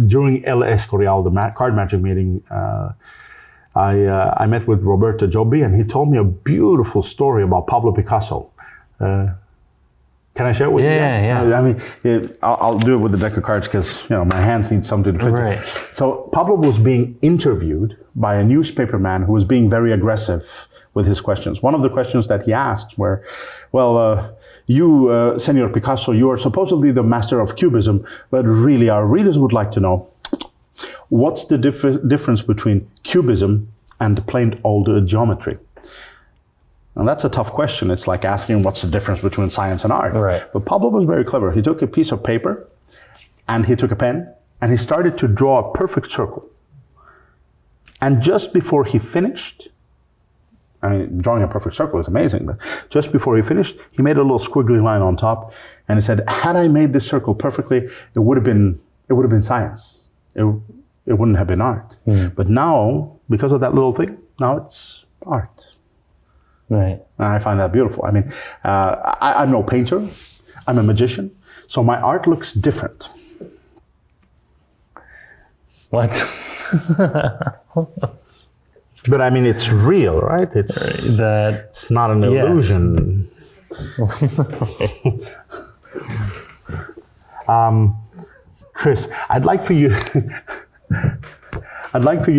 during El Escorial, the card magic meeting, I met with Roberto Jobbi, and he told me a beautiful story about Pablo Picasso. Can I share it with you guys? Yeah. I mean, I'll do it with the deck of cards because my hands need something to fit. Right. So Pablo was being interviewed by a newspaper man who was being very aggressive with his questions. One of the questions that he asked were, well, you, Senor Picasso, you are supposedly the master of Cubism, but really our readers would like to know, what's the difference between Cubism and plain old geometry? And that's a tough question. It's like asking what's the difference between science and art. Right. But Pablo was very clever. He took a piece of paper and he took a pen and he started to draw a perfect circle. And just before he finished, I mean, drawing a perfect circle is amazing, but just before he finished, he made a little squiggly line on top and he said, had I made this circle perfectly, it would have been science. It wouldn't have been art. But now, because of that little thing, now it's art. Right. And I find that beautiful. I mean, I'm no painter. I'm a magician. So my art looks different. What? But I mean, it's real, right? It's not an illusion. Chris, I'd like for you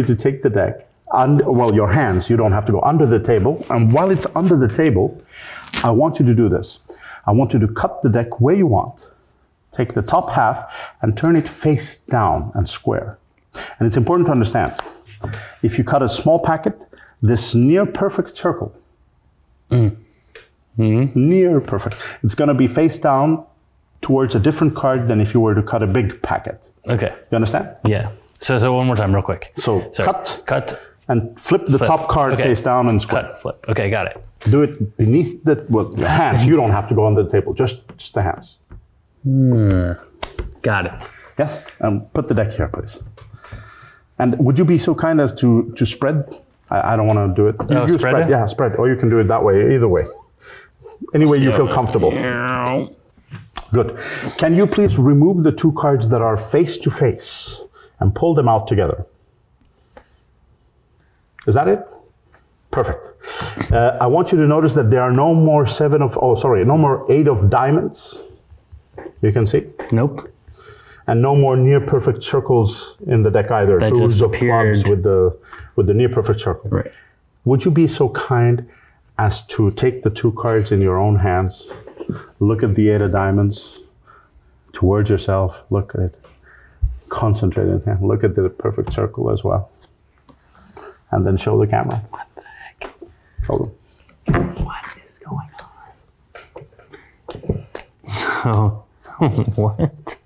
to take the deck. Your hands, you don't have to go under the table. And while it's under the table, I want you to do this. I want you to cut the deck where you want. Take the top half and turn it face down and square. And it's important to understand, if you cut a small packet, this near perfect circle, near perfect, it's going to be face down towards a different card than if you were to cut a big packet. Okay. You understand? Yeah. So one more time real quick. So cut. And flip the top card face down and square. Cut, flip. Okay, got it. Do it beneath your hands. You don't have to go under the table, just the hands. Got it. Yes, and put the deck here, please. And would you be so kind as to spread? I don't want to do it. You spread it? Yeah, spread. Or you can do it that way, either way. Any way you feel comfortable. Good. Can you please remove the two cards that are face to face and pull them out together? Is that it? Perfect. I want you to notice that there are no more no more 8 of diamonds. You can see? Nope. And no more near perfect circles in the deck either. That Twos just of clubs appeared. with the near perfect circle. Right. Would you be so kind as to take the two cards in your own hands, look at the 8 of diamonds towards yourself, look at it, concentrate and look at the perfect circle as well. And then show the camera. What the heck? Show them. What is going on? So, what?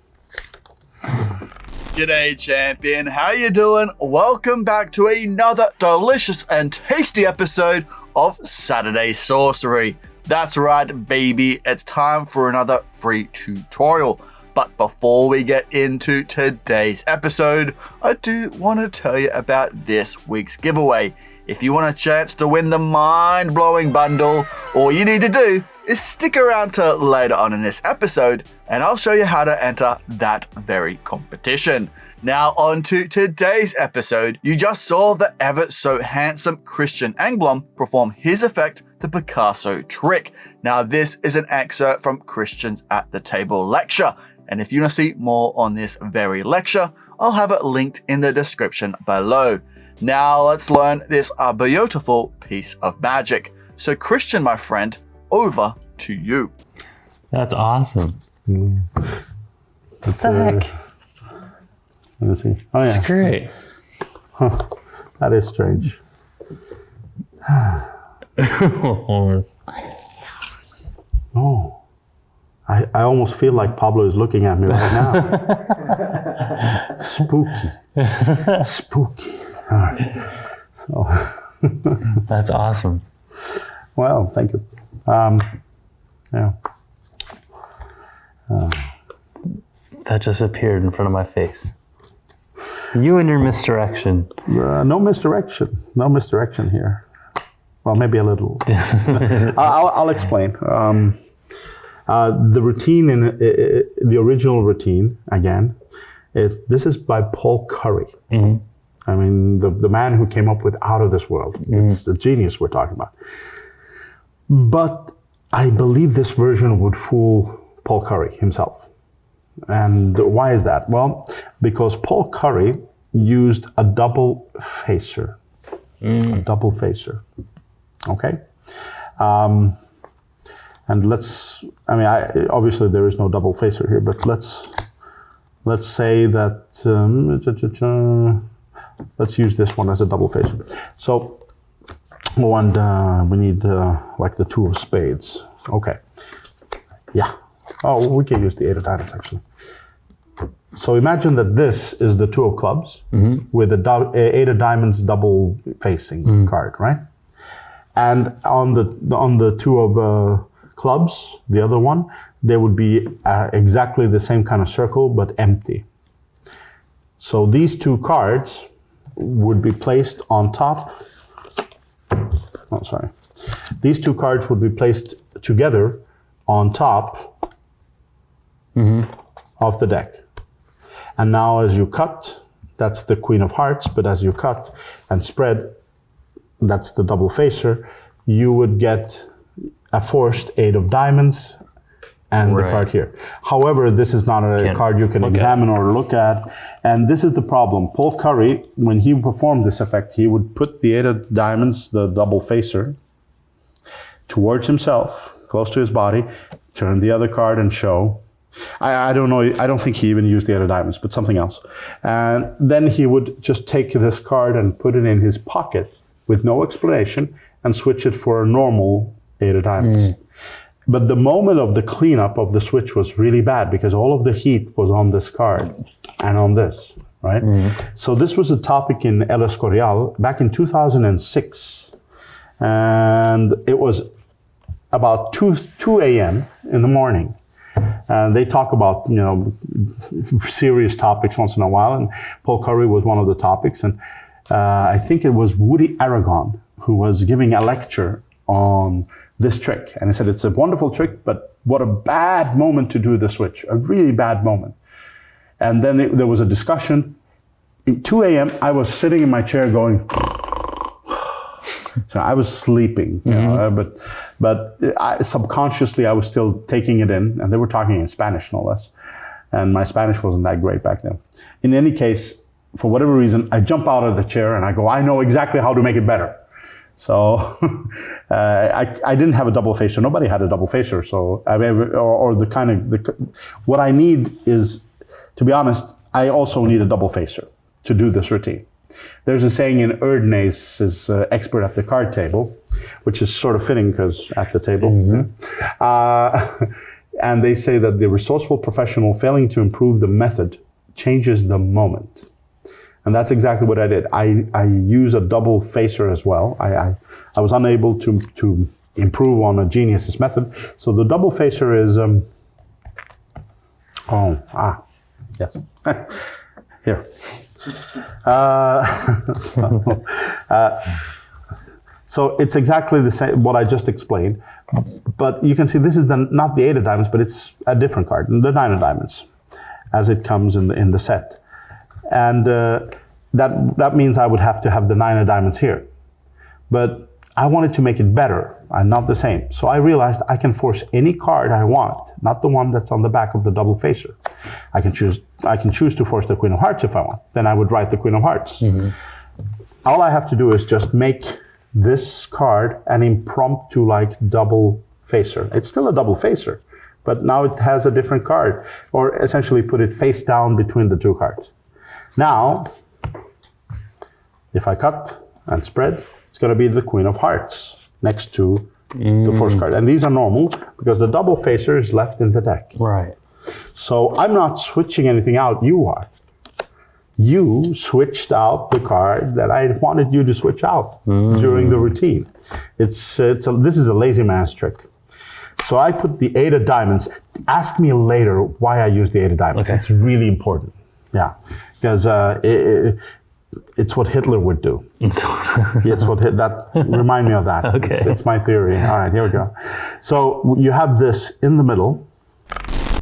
G'day champion, how you doing? Welcome back to another delicious and tasty episode of Saturday Sorcery. That's right baby, it's time for another free tutorial. But before we get into today's episode, I do want to tell you about this week's giveaway. If you want a chance to win the mind-blowing bundle, all you need to do is stick around till later on in this episode and I'll show you how to enter that very competition. Now on to today's episode. You just saw the ever so handsome Christian Engblom perform his effect, the Picasso Trick. Now this is an excerpt from Christian's At the Table lecture. And if you want to see more on this very lecture, I'll have it linked in the description below. Now let's learn this beautiful piece of magic. So Christian, my friend, over to you. That's awesome. That's What the heck? Let me see. Oh yeah. That's great. Huh. That is strange. Oh. I almost feel like Pablo is looking at me right now. Spooky. Spooky. All right. So. That's awesome. Well, thank you. Yeah. That just appeared in front of my face. You and your misdirection. No misdirection. No misdirection here. Well, maybe a little. I'll explain. The routine, the original routine, again, This is by Paul Curry. I mean, the man who came up with Out of This World. It's a genius we're talking about. But I believe this version would fool Paul Curry himself. And why is that? Well, because Paul Curry used a double facer. A double facer. Okay? And obviously there is no double facer here, but let's say that, let's use this one as a double facer. So, we need like the 2 of spades. Okay. Yeah. Oh, we can use the 8 of diamonds actually. So imagine that this is the 2 of clubs with the 8 of diamonds double facing card, right? And on the 2 of clubs, the other one, there would be exactly the same kind of circle but empty. So these 2 cards would be placed on top. Oh, sorry. These 2 cards would be placed together on top of the deck. And now as you cut, that's the Queen of Hearts, but as you cut and spread, that's the double facer, you would get a forced 8 of diamonds and the card here. However, this is not a card you can examine or look at. And this is the problem. Paul Curry, when he performed this effect, he would put the 8 of diamonds, the double facer, towards himself, close to his body, turn the other card and show. I don't know, I don't think he even used the 8 of diamonds, but something else. And then he would just take this card and put it in his pocket with no explanation and switch it for a normal 8 of diamonds. But the moment of the cleanup of the switch was really bad because all of the heat was on this card and on this, right? So this was a topic in El Escorial back in 2006. And it was about 2 a.m. in the morning. And they talk about, serious topics once in a while. And Paul Curry was one of the topics. And I think it was Woody Aragon who was giving a lecture on this trick. And he said, it's a wonderful trick, but what a bad moment to do the switch, a really bad moment. And then there was a discussion. At 2 a.m., I was sitting in my chair going, so I was sleeping, but subconsciously I was still taking it in, and they were talking in Spanish, no less. And my Spanish wasn't that great back then. In any case, for whatever reason, I jump out of the chair and I go, I know exactly how to make it better. So I didn't have a double facer. Nobody had a double facer. So what I need is, to be honest, I also need a double facer to do this routine. There's a saying in Erdnase is expert at the card table, which is sort of fitting because at the table. And they say that the resourceful professional failing to improve the method changes the moment. And that's exactly what I did. I use a double facer as well. I was unable to improve on a genius's method. So the double facer is, yes, here. So it's exactly the same, what I just explained. But you can see this is not the 8 of diamonds, but it's a different card, the 9 of diamonds, as it comes in the set. And that means I would have to have the 9 of diamonds here. But I wanted to make it better and not the same. So I realized I can force any card I want, not the one that's on the back of the double facer. I can choose to force the Queen of Hearts if I want. Then I would write the Queen of Hearts. All I have to do is just make this card an impromptu double facer. It's still a double facer, but now it has a different card, or essentially put it face down between the 2 cards. Now, if I cut and spread, it's going to be the Queen of Hearts next to the first card. And these are normal because the double facer is left in the deck. Right. So I'm not switching anything out, you are. You switched out the card that I wanted you to switch out during the routine. This is a lazy man's trick. So I put the 8 of diamonds. Ask me later why I use the 8 of diamonds. Okay. It's really important. Yeah, because it's what Hitler would do. It's what remind me of that. Okay. It's my theory. All right, here we go. So you have this in the middle.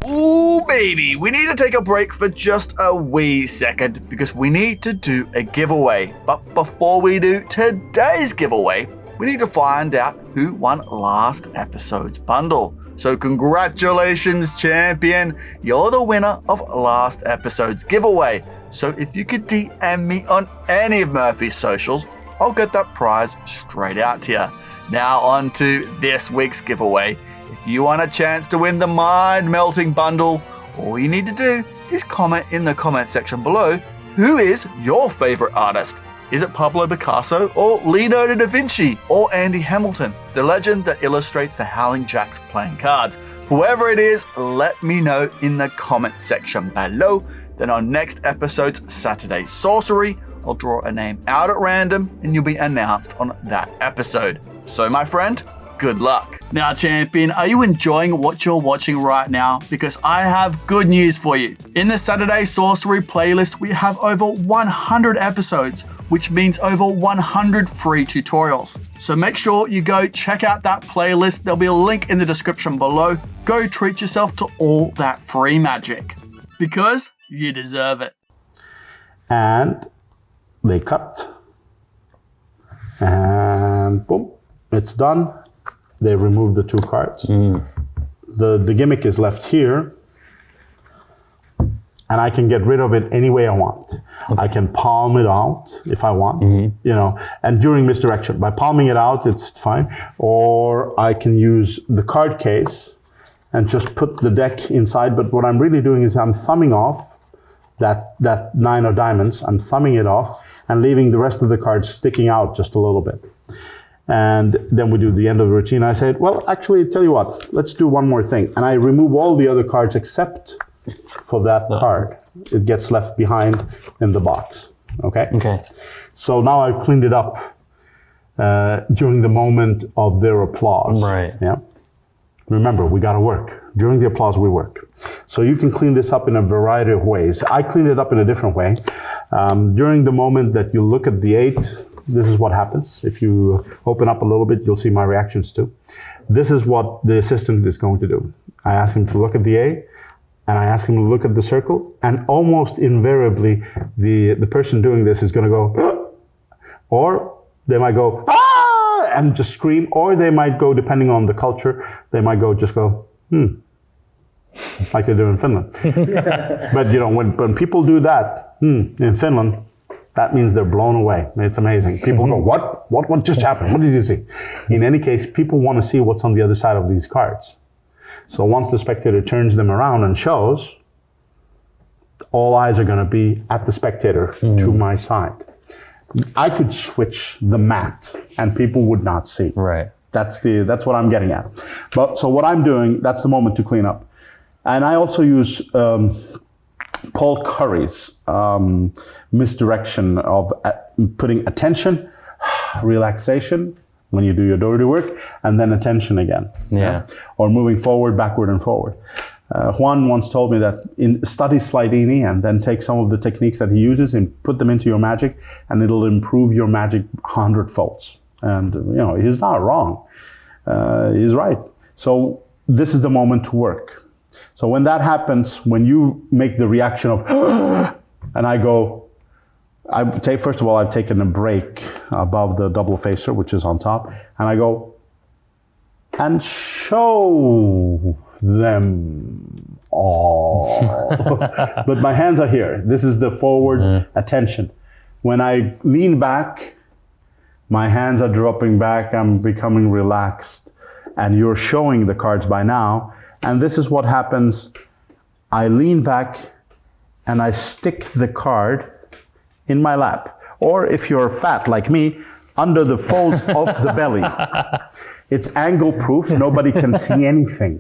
Ooh, baby, we need to take a break for just a wee second because we need to do a giveaway. But before we do today's giveaway, we need to find out who won last episode's bundle. So congratulations, champion. You're the winner of last episode's giveaway. So if you could DM me on any of Murphy's socials, I'll get that prize straight out to you. Now on to this week's giveaway. If you want a chance to win the mind-melting bundle, all you need to do is comment in the comment section below who is your favorite artist. Is it Pablo Picasso or Leonardo da Vinci or Andy Hamilton, the legend that illustrates the Howling Jacks playing cards? Whoever it is, let me know in the comment section below. Then on next episode's Saturday Sorcery, I'll draw a name out at random and you'll be announced on that episode. So my friend, good luck. Now champion, are you enjoying what you're watching right now? Because I have good news for you. In the Saturday Sorcery playlist, we have over 100 episodes, which means over 100 free tutorials. So make sure you go check out that playlist. There'll be a link in the description below. Go treat yourself to all that free magic because you deserve it. And they cut. And boom, it's done. They remove the two cards. The gimmick is left here, and I can get rid of it any way I want. I can palm it out if I want, you know, and during misdirection. By palming it out, it's fine. Or I can use the card case and just put the deck inside. But what I'm really doing is I'm thumbing off that 9 of diamonds. I'm thumbing it off and leaving the rest of the cards sticking out just a little bit. And then we do the end of the routine. I said, well, actually, tell you what, let's do one more thing. And I remove all the other cards except for that card. It gets left behind in the box. Okay? Okay. So now I've cleaned it up during the moment of their applause. Right. Yeah. Remember, we got to work. During the applause, we work. So you can clean this up in a variety of ways. I cleaned it up in a different way. During the moment that you look at the 8, this is what happens. If you open up a little bit, you'll see my reactions too. This is what the assistant is going to do. I ask him to look at the A, and I ask him to look at the circle, and almost invariably, the person doing this is going to go, or they might go, ah, and just scream, or they might go, depending on the culture, they might just go, like they do in Finland. But you know, when people do that in Finland, that means they're blown away. It's amazing. People go, what just happened? What did you see? In any case, people want to see what's on the other side of these cards. So once the spectator turns them around and shows, all eyes are going to be at the spectator to my side. I could switch the mat and people would not see. Right. That's what I'm getting at. But so what I'm doing, that's the moment to clean up. And I also use Paul Curry's misdirection of putting attention, relaxation when you do your dirty work, and then attention again. Yeah. Or moving forward, backward, and forward. Juan once told me that study Slidini and then take some of the techniques that he uses and put them into your magic, and it'll improve your magic 100 folds. And you know, he's not wrong. He's right. So this is the moment to work. So when that happens, when you make the reaction of, and I go, first of all, I've taken a break above the double facer, which is on top, and I go, and show them all. But my hands are here. This is the forward attention. When I lean back, my hands are dropping back, I'm becoming relaxed, and you're showing the cards by now. And this is what happens. I lean back and I stick the card in my lap. Or if you're fat like me, under the folds of the belly. It's angle proof, nobody can see anything.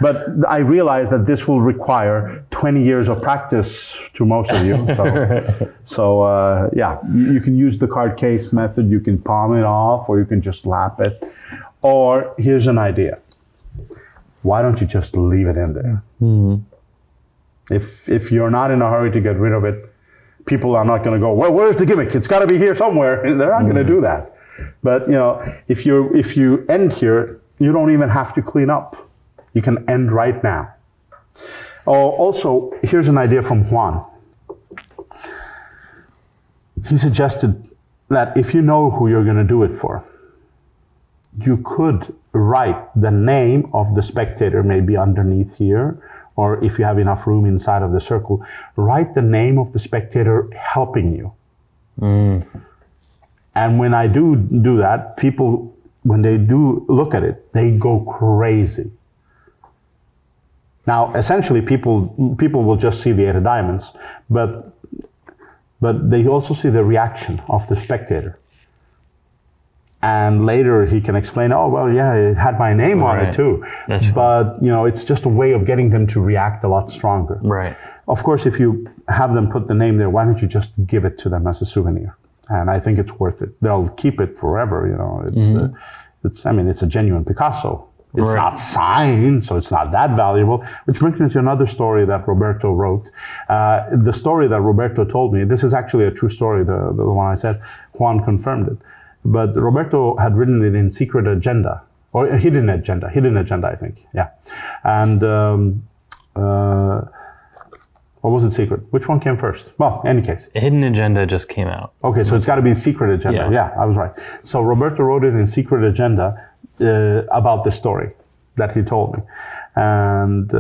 But I realize that this will require 20 years of practice to most of you. So yeah, you can use the card case method, you can palm it off, or you can just lap it. Or here's an idea. Why don't you just leave it in there? Mm-hmm. If you're not in a hurry to get rid of it, people are not going to go, well, where's the gimmick? It's got to be here somewhere. They're not going to do that. But you know, if you end here, you don't even have to clean up. You can end right now. Oh, also, here's an idea from Juan. He suggested that if you know who you're going to do it for, you could write the name of the spectator maybe underneath here, or if you have enough room inside of the circle, write the name of the spectator helping you. And when I do that, people, when they do look at it, they go crazy. Now, essentially, people will just see the 8 of diamonds, but they also see the reaction of the spectator. And later he can explain, oh, well, yeah, it had my name on it too. But, it's just a way of getting them to react a lot stronger. Right. Of course, if you have them put the name there, why don't you just give it to them as a souvenir? And I think it's worth it. They'll keep it forever, it's a genuine Picasso. It's not signed, so it's not that valuable. Which brings me to another story that Roberto wrote. The story that Roberto told me, this is actually a true story, the one I said. Juan confirmed it. But Roberto had written it in Secret Agenda, or Hidden Agenda, I think, yeah. And or was it Secret? Which one came first? Well, in any case. Hidden Agenda just came out. Okay, so it's got to be Secret Agenda. Yeah, I was right. So Roberto wrote it in Secret Agenda about this story that he told me. And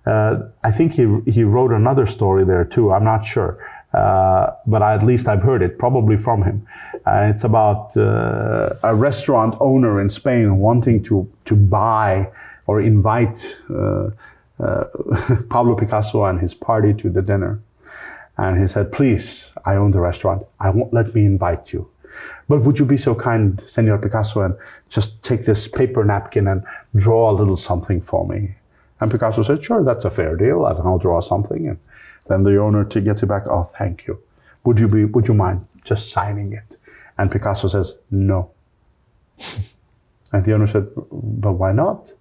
I think he wrote another story there too, I'm not sure. But at least I've heard it, probably from him. It's about a restaurant owner in Spain wanting to buy or invite Pablo Picasso and his party to the dinner. And he said, please, I own the restaurant. Let me invite you. But would you be so kind, Senor Picasso, and just take this paper napkin and draw a little something for me? And Picasso said, sure, that's a fair deal. I'll draw something. And then the owner gets it back. Oh, thank you. Would you mind just signing it? And Picasso says, no. And the owner said, but why not?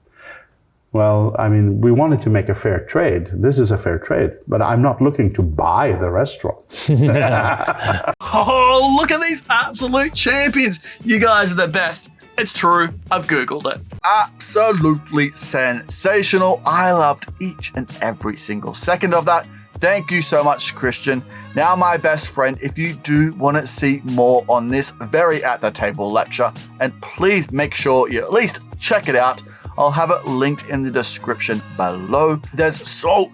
Well, I mean, we wanted to make a fair trade. This is a fair trade, but I'm not looking to buy the restaurant. Oh, look at these absolute champions. You guys are the best. It's true. I've Googled it. Absolutely sensational. I loved each and every single second of that. Thank you so much, Christian. Now, my best friend, if you do want to see more on this very at the table lecture, and please make sure you at least check it out. I'll have it linked in the description below. There's so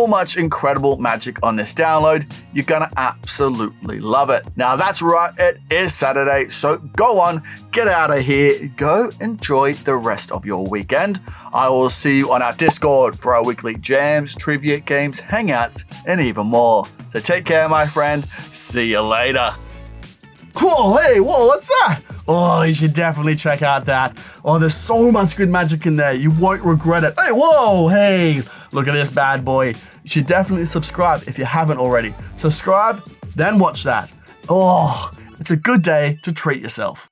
much incredible magic on this download. You're gonna absolutely love it. Now that's right, it is Saturday, so go on, get out of here, go enjoy the rest of your weekend. I will see you on our Discord for our weekly jams, trivia, games, hangouts, and even more. So take care, my friend. See you later. Whoa, hey, whoa, what's that? Oh, you should definitely check out that. Oh, there's so much good magic in there. You won't regret it. Hey, whoa, hey, look at this bad boy. You should definitely subscribe if you haven't already. Subscribe, then watch that. Oh, it's a good day to treat yourself.